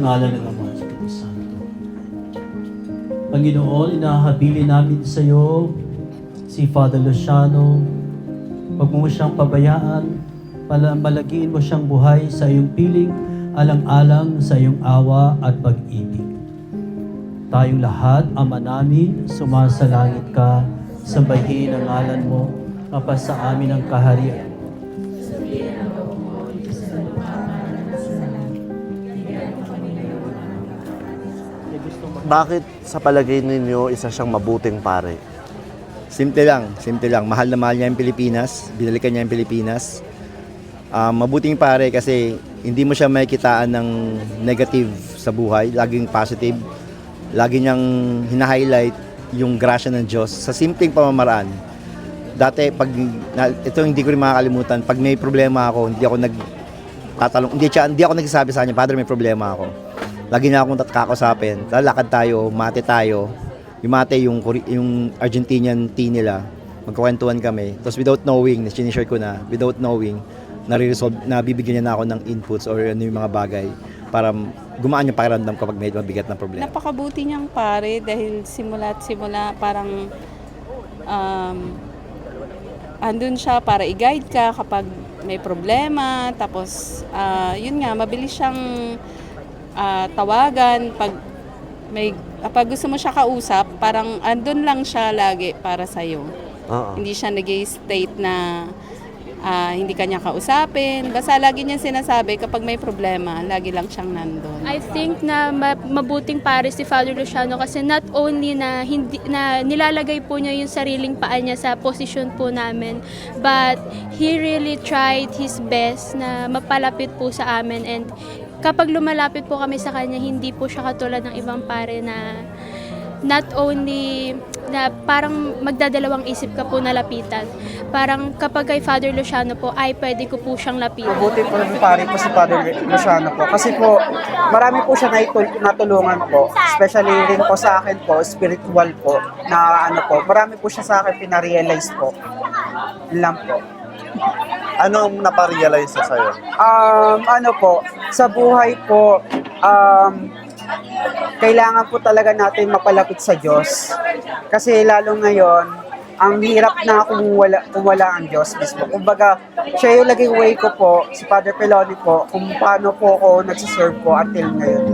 ngalan ng Ama at Espiritu Santo. Panginoon, inahabilin namin sa iyo si Father Luciano. Huwag mo siyang pabayaan, malagiin mo siyang buhay sa iyong piling, alang-alang sa iyong awa at pag-ibig. Tayong lahat, Ama namin, sumasalangit ka, sambahin ang ngalan mo, mapasa amin ang kaharian. Bakit sa palagay ninyo isa siyang mabuting pare? Simple lang. Mahal na mahal niya yung Pilipinas, binalikan niya yung Pilipinas. Mabuting pare kasi hindi mo siya makikitaan ng negative sa buhay, laging positive. Lagi niyang hina-highlight yung grasya ng Diyos sa simpleng pamamaraan. Dati, ito hindi ko rin makakalimutan, pag may problema ako, hindi ako nagsasabi sa kanya, Father, may problema ako. Lagi niya akong kakausapin, lalakad tayo, mate tayo. Yung mate, yung Argentinian tea nila, magkukwentuhan kami. Tapos without knowing, sinishare ko na, without knowing, nabibigyan niya na ako ng inputs or ano yung mga bagay para gumaan yung pakiramdam kapag may mabigat na problema. Napakabuti niyang pare dahil simula't simula parang andun siya para i-guide ka kapag may problema. Tapos yun nga, mabilis siyang tawagan pag gusto mo siya kausap, parang andun lang siya lagi para sa'yo. Hindi siya nag-state na hindi kanya kausapin. Basta lagi niya sinasabi kapag may problema, lagi lang siyang nandun. I think na mabuting pare si Father Luciano kasi not only na nilalagay po niya yung sariling paa niya sa posisyon po namin, but he really tried his best na mapalapit po sa amin, and kapag lumalapit po kami sa kanya, hindi po siya katulad ng ibang pare na not only na parang magdadalawang isip ka po na lapitan. Parang kapag kay Father Luciano po ay pwede ko po siyang lapitan. Mabuti po ng pare po si Father Luciano po. Kasi po, marami po siya natulungan po. Especially rin po sa akin po, spiritual po, na ano po. Marami po siya sa akin pinarealize po. Yun lang po. Anong naparealize siya sa'yo? Ano po, sa buhay po, kailangan po talaga natin mapalapit sa Diyos. Kasi lalo ngayon, ang hirap na kung wala ang Diyos mismo. Kumbaga, siya yung naging way ko po, si Father Peloni po, kung paano po ako nagsiserve po until ngayon.